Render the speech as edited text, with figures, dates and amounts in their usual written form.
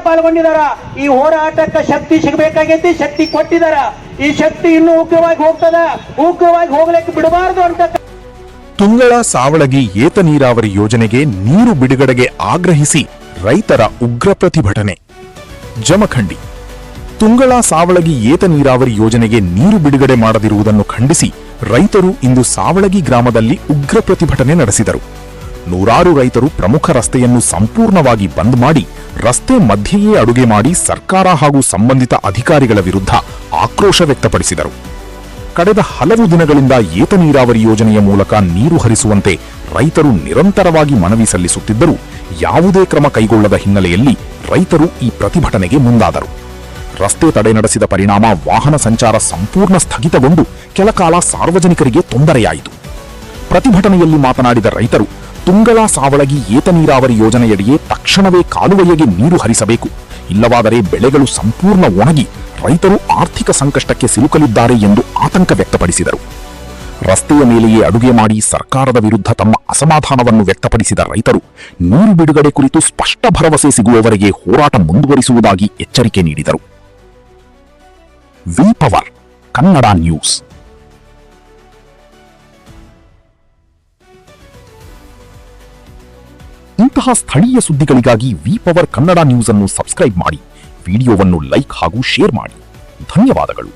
ಪಾಲ್ಗೊಂಡಿದಾರ. ಈ ಹೋರಾಟಕ್ಕೆ ಶಕ್ತಿ ಸಿಗಬೇಕಾಗೈತಿ, ಶಕ್ತಿ ಕೊಟ್ಟಿದಾರ. ಈ ಶಕ್ತಿ ಇನ್ನೂ ಉಗ್ರವಾಗಿ ಹೋಗ್ತದ, ಉಗ್ರವಾಗಿ ಹೋಗ್ಲಿಕ್ಕೆ ಬಿಡಬಾರದು ಅಂತ. ತುಂಗಳ ಸಾವಳಗಿ ಏತ ನೀರಾವರಿ ಯೋಜನೆಗೆ ನೀರು ಬಿಡುಗಡೆಗೆ ಆಗ್ರಹಿಸಿ ರೈತರ ಉಗ್ರ ಪ್ರತಿಭಟನೆ. ಜಮಖಂಡಿ. ತುಂಗಳ ಸಾವಳಗಿ ಏತ ನೀರಾವರಿ ಯೋಜನೆಗೆ ನೀರು ಬಿಡುಗಡೆ ಮಾಡದಿರುವುದನ್ನು ಖಂಡಿಸಿ ರೈತರು ಇಂದು ಸಾವಳಗಿ ಗ್ರಾಮದಲ್ಲಿ ಉಗ್ರ ಪ್ರತಿಭಟನೆ ನಡೆಸಿದರು. ನೂರಾರು ರೈತರು ಪ್ರಮುಖ ರಸ್ತೆಯನ್ನು ಸಂಪೂರ್ಣವಾಗಿ ಬಂದ್ ಮಾಡಿ ರಸ್ತೆ ಮಧ್ಯೆಯೇ ಅಡುಗೆ ಮಾಡಿ ಸರ್ಕಾರ ಹಾಗೂ ಸಂಬಂಧಿತ ಅಧಿಕಾರಿಗಳ ವಿರುದ್ಧ ಆಕ್ರೋಶ ವ್ಯಕ್ತಪಡಿಸಿದರು. ಕಳೆದ ಹಲವು ದಿನಗಳಿಂದ ಏತ ನೀರಾವರಿ ಯೋಜನೆಯ ಮೂಲಕ ನೀರು ಹರಿಸುವಂತೆ ರೈತರು ನಿರಂತರವಾಗಿ ಮನವಿ ಸಲ್ಲಿಸುತ್ತಿದ್ದರೂ ಯಾವುದೇ ಕ್ರಮ ಕೈಗೊಳ್ಳದ ಹಿನ್ನೆಲೆಯಲ್ಲಿ ರೈತರು ಈ ಪ್ರತಿಭಟನೆಗೆ ಮುಂದಾದರು. ರಸ್ತೆ ತಡೆ ನಡೆಸಿದ ಪರಿಣಾಮ ವಾಹನ ಸಂಚಾರ ಸಂಪೂರ್ಣ ಸ್ಥಗಿತಗೊಂಡು ಕೆಲಕಾಲ ಸಾರ್ವಜನಿಕರಿಗೆ ತೊಂದರೆಯಾಯಿತು. ಪ್ರತಿಭಟನೆಯಲ್ಲಿ ಮಾತನಾಡಿದ ರೈತರು, ತುಂಗಳ ಸಾವಳಗಿ ಏತ ನೀರಾವರಿ ಯೋಜನೆಯಡಿಯೇ ತಕ್ಷಣವೇ ಕಾಲುವೆಗೆ ನೀರು ಹರಿಸಬೇಕು, ಇಲ್ಲವಾದರೆ ಬೆಳೆಗಳು ಸಂಪೂರ್ಣ ಒಣಗಿ ರೈತರು ಆರ್ಥಿಕ ಸಂಕಷ್ಟಕ್ಕೆ ಸಿಲುಕಲಿದ್ದಾರೆ ಎಂದು ಆತಂಕ ವ್ಯಕ್ತಪಡಿಸಿದರು. ರಸ್ತೆಯ ಮೇಲೆಯೇ ಅಡುಗೆ ಮಾಡಿ ಸರ್ಕಾರದ ವಿರುದ್ಧ ತಮ್ಮ ಅಸಮಾಧಾನವನ್ನು ವ್ಯಕ್ತಪಡಿಸಿದ ರೈತರು ನೀರು ಬಿಡುಗಡೆ ಕುರಿತು ಸ್ಪಷ್ಟ ಭರವಸೆ ಸಿಗುವವರೆಗೆ ಹೋರಾಟ ಮುಂದುವರಿಸುವುದಾಗಿ ಎಚ್ಚರಿಕೆ ನೀಡಿದರು. V power Kannada news. ಇಂತಹ ಸ್ಥಳೀಯ ಸುದ್ದಿಗಳಿಗಾಗಿ ವಿ ಪವರ್ ಕನ್ನಡ ನ್ಯೂಸ್ ಅನ್ನು ಸಬ್ಸ್ಕ್ರೈಬ್ ಮಾಡಿ, ವಿಡಿಯೋವನ್ನು ಲೈಕ್ ಹಾಗೂ ಶೇರ್ ಮಾಡಿ. ಧನ್ಯವಾದಗಳು.